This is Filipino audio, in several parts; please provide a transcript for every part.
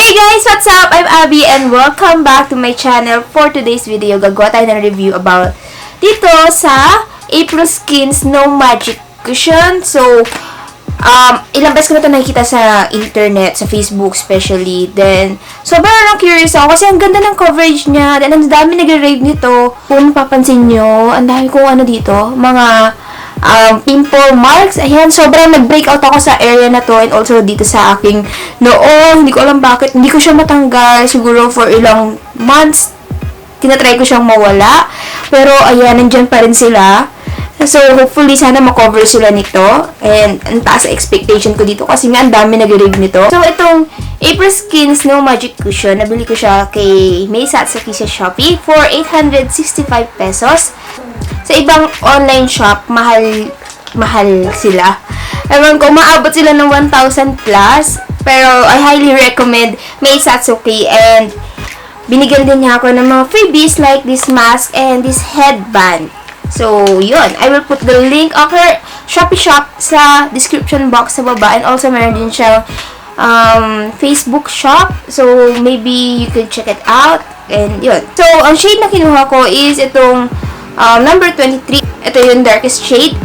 Hey guys! What's up? I'm Abby and welcome back to my channel. For today's video, gagawa tayo ng review about dito sa April Skin Snow Magic Cushion. So, ilang beses ko na ito nakikita sa internet, sa Facebook especially. Then, sobrang curious ako kasi ang ganda ng coverage niya. Then, ang dami nag-rave nito. Kung papansin nyo, ang dami kong dito, mga pimple marks. Ayan, sobrang nag-breakout ako sa area na to and also dito sa aking noo. Hindi ko alam bakit. Hindi ko siya matanggal. Siguro for ilang months, tinatry ko siyang mawala. Pero, ayan, nandyan pa rin sila. So, hopefully, sana makover sila nito. And, ang taas sa expectation ko dito kasi nga, ang dami nag-rave nito. So, itong April Skin Snow Magic Cushion, nabili ko siya kay May Satsuki sa Shopee for 865 pesos. Sa ibang online shop, mahal sila. Ewan ko, maabot sila ng 1,000 plus. Pero, I highly recommend May Satsuki. And, binigyan din niya ako ng mga freebies like this mask and this headband. So, yun. I will put the link of her Shopee shop sa description box sa baba. And also, meron din siyang Facebook shop. So, maybe you could check it out. And, yun. So, ang shade na kinuha ko is itong number 23. Ito yung darkest shade.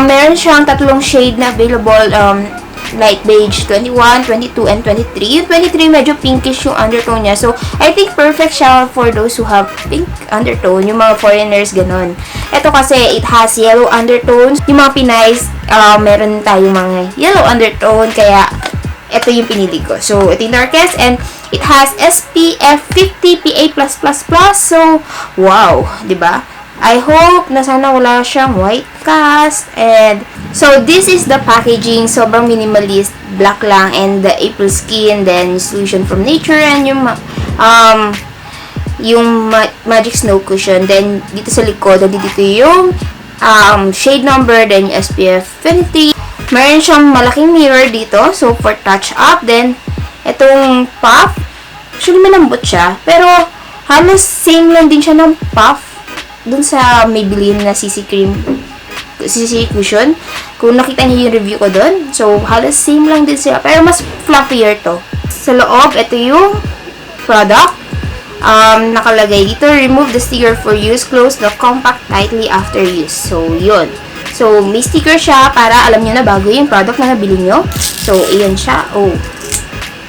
Meron siyang tatlong shade na available. Light beige, 21, 22, and 23. Yung 23, medyo pinkish yung undertone niya. So, I think perfect siya for those who have pink undertone. Yung mga foreigners, ganun. Ito kasi, it has yellow undertones. Yung mga Pinays, meron tayo mga yellow undertone. Kaya, ito yung pinili ko. So, ito yung darkest. And, it has SPF 50 PA+++. So, wow. Diba? I hope na sana wala siyang white cast. And, so, this is the packaging. Sobrang minimalist. Black lang. And the April Skin. Then, Solution from Nature. And yung Magic Snow Cushion. Then, dito sa likod, dito yung shade number. Then, yung SPF 23. Meron siyang malaking mirror dito. So, for touch up. Then, itong puff. Actually, malambot siya. Pero, halos same lang din siya ng puff dun sa Maybelline na CC Cushion. Kung nakita niyo yung review ko dun. So, halos same lang din sila. Pero, mas fluffier to. Sa loob, ito yung product. Nakalagay dito, remove the sticker for use. Close the compact tightly after use. So, yun. So, may sticker siya para alam nyo na bago yung product na nabili nyo. So, ayan siya. Oh.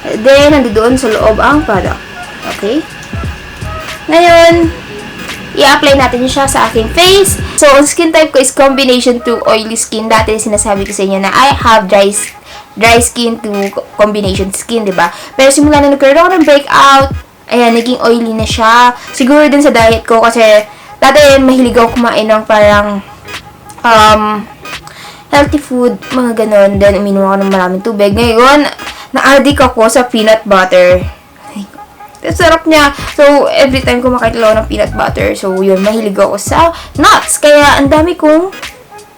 Then, nandoon sa loob ang product. Okay? Ngayon, i-apply natin siya sa aking face. So, ang skin type ko is combination to oily skin. Dati sinasabi ko sa inyo na I have dry skin to combination skin, diba? Pero simula na nagkaroon ako ng breakout, ayan, naging oily na siya. Siguro din sa diet ko kasi dati mahilig ako kumain ng parang healthy food, mga ganon. Then, uminom ako ng maraming tubig. Ngayon, na-addict ako sa peanut butter. Sarap niya. So, every time kumakain ako ng peanut butter, so, yun, mahilig ako sa nuts. Kaya, ang dami kong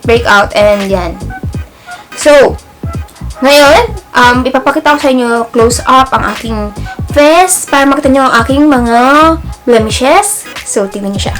breakout, and yan. So, ngayon, ipapakita ko sa inyo close up ang aking face para makita nyo ang aking mga blemishes. So, tingnan nyo siya.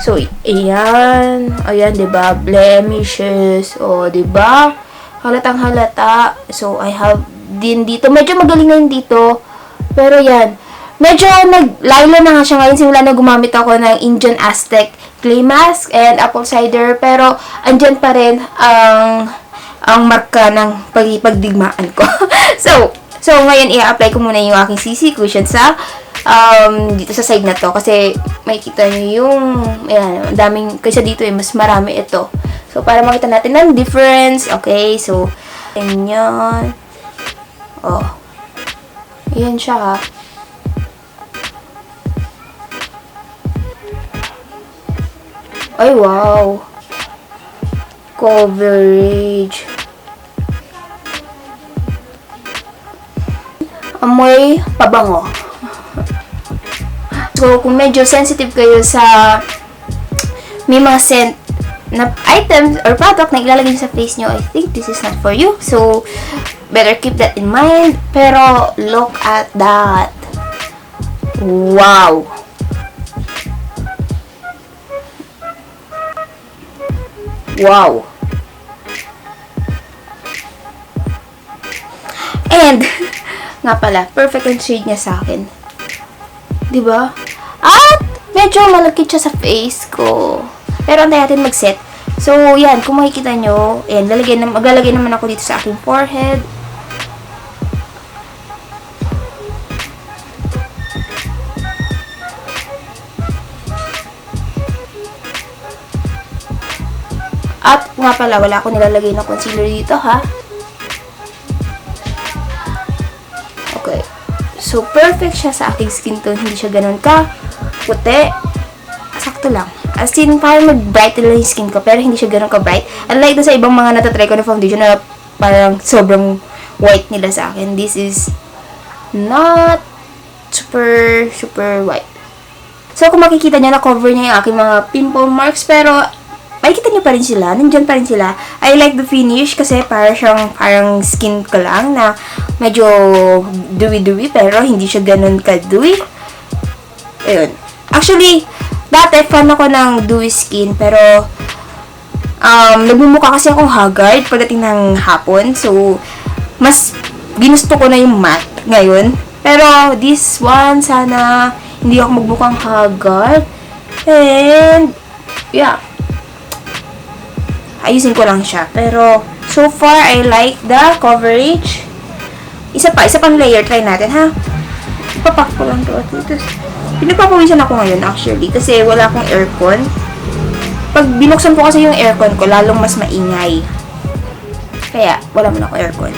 So, ayan. Ayan, diba? Blemishes. O, diba? Halatang halata. So, I have din dito. Medyo magaling na yun dito. Pero yan, medyo naglaylo na nga siya ngayon. Simula na gumamit ako ng Indian Aztec Clay Mask and Apple Cider. Pero, andyan pa rin ang marka ng pagdigmaan ko. So, ngayon, i-apply ko muna yung aking CC Cushion sa dito sa side na to. Kasi, makikita nyo yung, ayan, daming, kaysa dito mas marami ito. So, para makita natin ng difference. Okay, so, ganyan. Oh. Ayan siya, ha. Ay, wow. Coverage. Amoy pabango. So, kung medyo sensitive kayo sa may mga scent na items or product na ilalagay sa face nyo, I think this is not for you. So, better keep that in mind. Pero, look at that. Wow. Wow. And, Nga pala, perfect ang shade niya sa akin. Diba? At medyo malagkit siya sa face ko. Pero antay natin mag-set. So, yan. Kung makikita nyo, yan, maglalagay naman ako dito sa aking forehead. At nga pala, wala ako nilalagay na concealer dito, ha? Okay. So, perfect siya sa aking skin tone. Hindi siya ganun ka puti. Sakto lang. As in, parang mag-bright lang yung skin ko, pero hindi siya ganun ka-bright. Unlike sa ibang mga natatry ko na foundation na parang sobrang white nila sa akin. This is not super white. So, kung makikita niya, na-cover niya yung aking mga pimple marks, pero makikita niyo pa rin sila. Nandyan pa rin sila. I like the finish kasi parang skin ko lang na medyo dewy-dewy, pero hindi siya ganun ka-dewy. Ayun. Actually, dati fan ako ng dewy skin, pero nagmumukha kasi akong haggard pagdating ng hapon. So, mas ginusto ko na yung matte ngayon. Pero, this one, sana hindi ako magmukhang haggard. And, yeah. Ayusin ko lang siya. Pero, so far, I like the coverage. Isa pang layer. Try natin, ha? Ipapak ko lang to. Pinagpapawisan ako ngayon, actually. Kasi wala akong aircon. Pag binuksan ko kasi yung aircon ko, lalong mas maingay. Kaya, wala mo na ako aircon.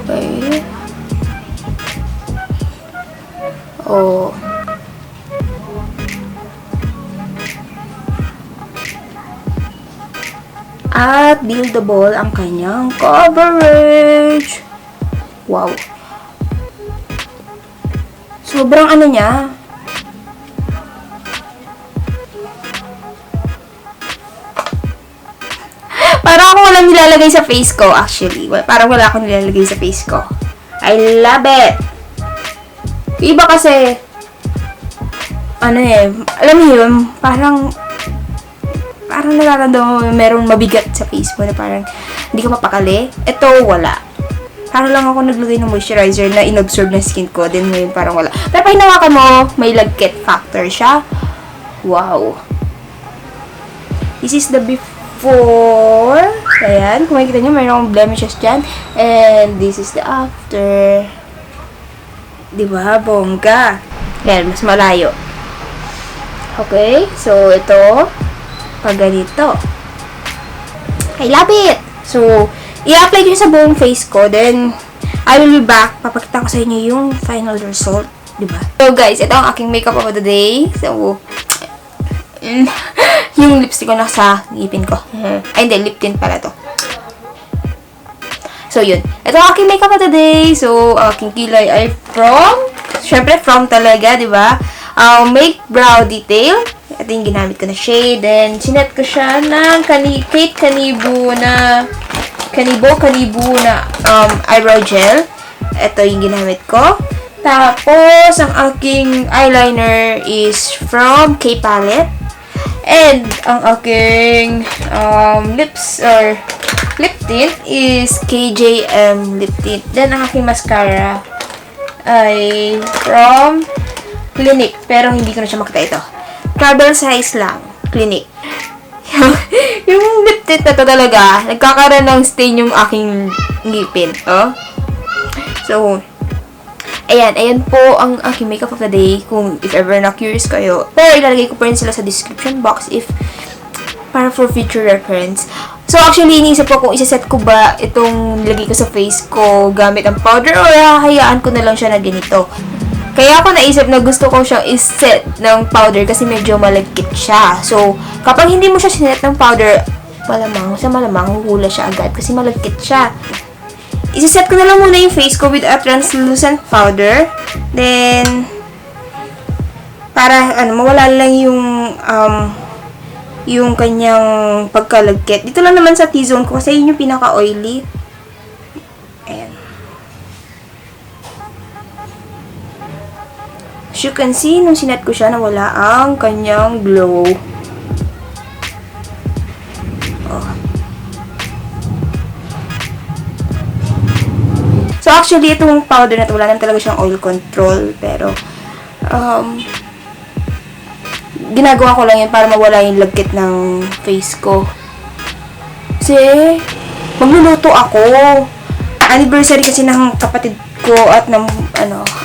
Okay. Oh. At buildable ang kanyang coverage. Wow. Sobrang ano niya. Parang ako walang nilalagay sa face ko, actually. Parang wala akong nilalagay sa face ko. I love it. Iba kasi, ano alam mo yun, parang nararamdaman mo merong mabigat sa face mo na parang hindi ka mapakali. Ito, wala. Parang lang ako naglagay ng moisturizer na inabsorb na skin ko. Then ngayon parang wala. Pero pag hinawakan mo, may lagkit factor siya. Wow. This is the before. Ayan. Kung makikita nyo, mayroong blemishes dyan. And this is the after. Diba? Bongga. Ayan, mas malayo. Okay. So, ito. Pag ganito. I love it! So, i-apply ko sa buong face ko. Then, I will be back. Papakita ko sa inyo yung final result. Diba? So, guys, ito ang aking makeup of the day. So, yung lipstick ko nasa ngipin ko. Ay, hindi. Lip tint pala to. So, yun. Ito ang aking makeup of the day. So, aking kilay ay syempre, from talaga, diba? Make brow detail. Ito yung ginamit ko na shade. Then, sinet ko siya ng Kate Kanibo na eyebrow gel. Ito yung ginamit ko. Tapos, ang aking eyeliner is from K Palette. And, ang aking lip tint is KJM lip tint. Then, ang aking mascara ay from Clinique. Pero, hindi ko na siya makita ito. Travel size lang. Clinique. Yung lip tint na to talaga, nagkakaroon ng stain yung aking ngipin. Oh. So, ayan po ang aking makeup of the day. Kung if ever na curious kayo. Pero ilalagay ko pa rin sila sa description box para for future reference. So, actually, iniisip ko kung isa-set ko ba itong nilagay ko sa face ko gamit ang powder o hayaan ko na lang siya na ganito. Kaya ako naisip na gusto ko siyang is-set ng powder kasi medyo malagkit siya. So, kapag hindi mo siya sinet ng powder, malamang huhula siya agad kasi malagkit siya. Isa-set ko na lang muna yung face ko with a translucent powder. Then, para mawala lang yung kanyang pagkalagkit. Dito lang naman sa T-zone ko kasi yun yung pinaka-oily. Ayan. As you can see, nung sinet ko siya, nawala ang kanyang glow. Oh. So, actually, itong powder na to, wala naman talaga siyang oil control. Pero, ginagawa ko lang yan para mawala yung lagkit ng face ko. Kasi, magluluto ako. Anniversary kasi ng kapatid ko at ng,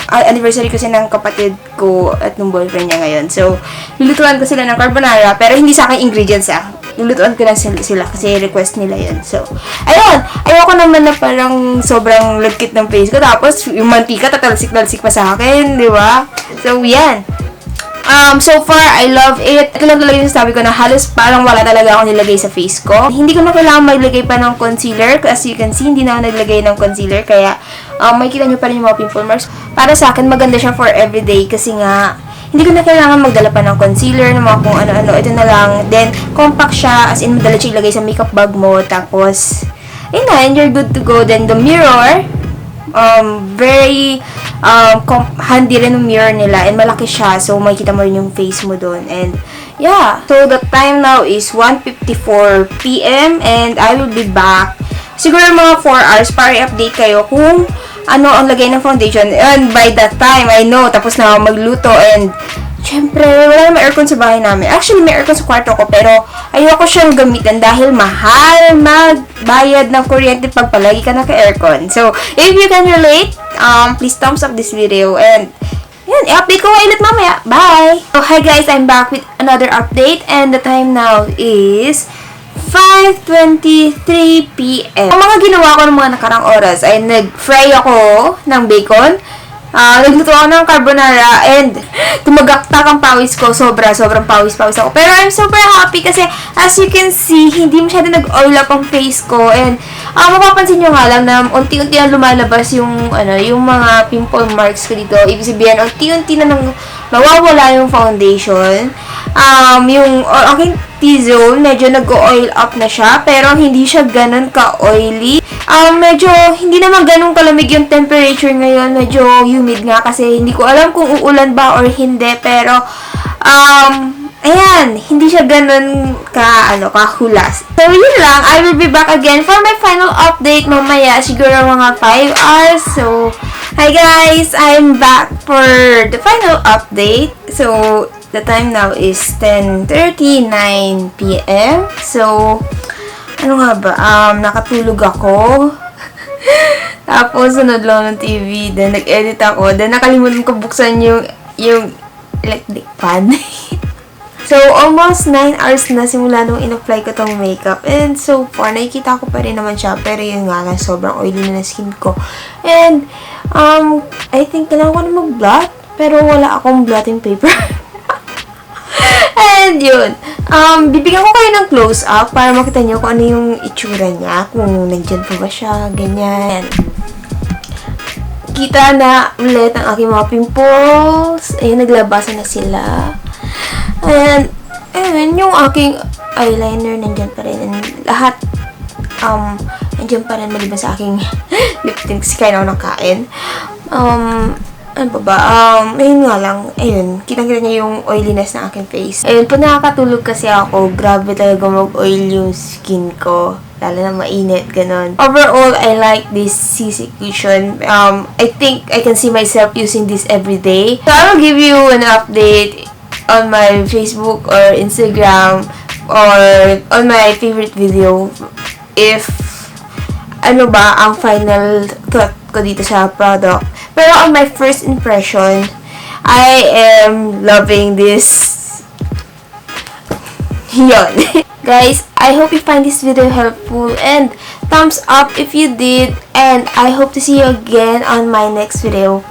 anniversary kasi ng kapatid ko at ng boyfriend niya ngayon. So, lulutuan ko sila ng carbonara, pero hindi sa akin ingredients lulutuan ko lang sila kasi request nila yun. So, ayun. Ayoko naman na parang sobrang lagkit ng face ko. Tapos, yung mantika, tatalsik-talsik pa sa akin, di ba? So, yan. So far, I love it. Ito lang talaga yung sabi ko na halos parang wala talaga ako nilagay sa face ko. Hindi ko na kailangan maglagay pa ng concealer. As you can see, hindi na ako naglagay ng concealer. Kaya, makikita nyo pa rin yung mga pimple marks. Para sa akin, maganda siya for everyday kasi nga, hindi ko na kailangan magdala pa ng concealer, ng mga kung ano-ano. Ito na lang. Then, compact siya. As in, madala siya ilagay sa makeup bag mo. Tapos, ayun na, and you're good to go. Then, the mirror, very handy rin yung mirror nila. And malaki siya. So, makikita mo rin yung face mo doon. And, yeah. So, the time now is 1:54 p.m. And I will be back. Siguro mga 4 hours para i-update kayo kung ano ang lagay ng foundation. And by that time, I know, tapos na ako magluto. And, syempre, wala naman aircon sa bahay namin. Actually, may aircon sa kwarto ko, pero ayoko siyang gamitin dahil mahal magbayad ng kuryente pag palagi ka naka-aircon. So, if you can relate, please thumbs up this video. And, yan, i-update ko ulit mamaya. Bye! So, hi guys, I'm back with another update. And the time now is 5:23 p.m. Ang mga ginawa ko ng mga nakarang oras ay nag-fry ako ng bacon. Nagluto ako ng carbonara and tumagaktak ang pawis ko. Sobrang pawis ako. Pero I'm super happy kasi as you can see, hindi masyado nag-oil up ang face ko. And mapapansin nyo nga lang na unti-unti na lumalabas yung, yung mga pimple marks ko dito. Ibig sabihin, unti-unti na nawawala yung foundation. Yung aking T-zone, medyo nag-oil up na siya, pero hindi siya ganun ka-oily. Medyo, hindi naman ganun kalamig yung temperature ngayon. Medyo humid nga kasi hindi ko alam kung uulan ba or hindi, pero, ayan, hindi siya ganun kahulas. So, yun lang. I will be back again for my final update mamaya. Siguro mga 5 hours. So, hi guys! I'm back for the final update. So, the time now is 10:39 p.m. So, ano nga ba? Nakatulog ako. Tapos, sunod lang ng TV. Then, nag-edit ako. Then, nakalimutan ko buksan yung electric fan. So, almost 9 hours na simula nung in-apply ko tong makeup. And so far, nakikita ko pa rin naman siya. Pero yun nga lang, sobrang oily na skin ko. And, I think kailangan ko na mag-blot. Pero wala akong blotting paper. And yun, bibigyan ko kayo ng close-up para makita nyo kung ano yung itsura niya. Kung nandyan pa ba siya, ganyan. Kita na ulit ang aking mga pimples. Ayun, naglabasan na sila. And, ayun, yung aking eyeliner nandyan pa rin. And lahat, nandyan pa rin maliban sa aking lip tint kasi kaya ako nakain. Ano ba ba? Ayun nga lang. Ayun, kitang-kita niya yung oiliness ng aking face. Ayun, pag nakakatulog kasi ako, grabe talaga mag-oil yung skin ko. Lalo na mainit, ganun. Overall, I like this CC cushion. I think I can see myself using this every day. So, I will give you an update on my Facebook or Instagram or on my favorite video if ano ba ang final thought ko dito sa product. Pero on my first impression, I am loving this. Yun. Guys, I hope you find this video helpful and thumbs up if you did, and I hope to see you again on my next video.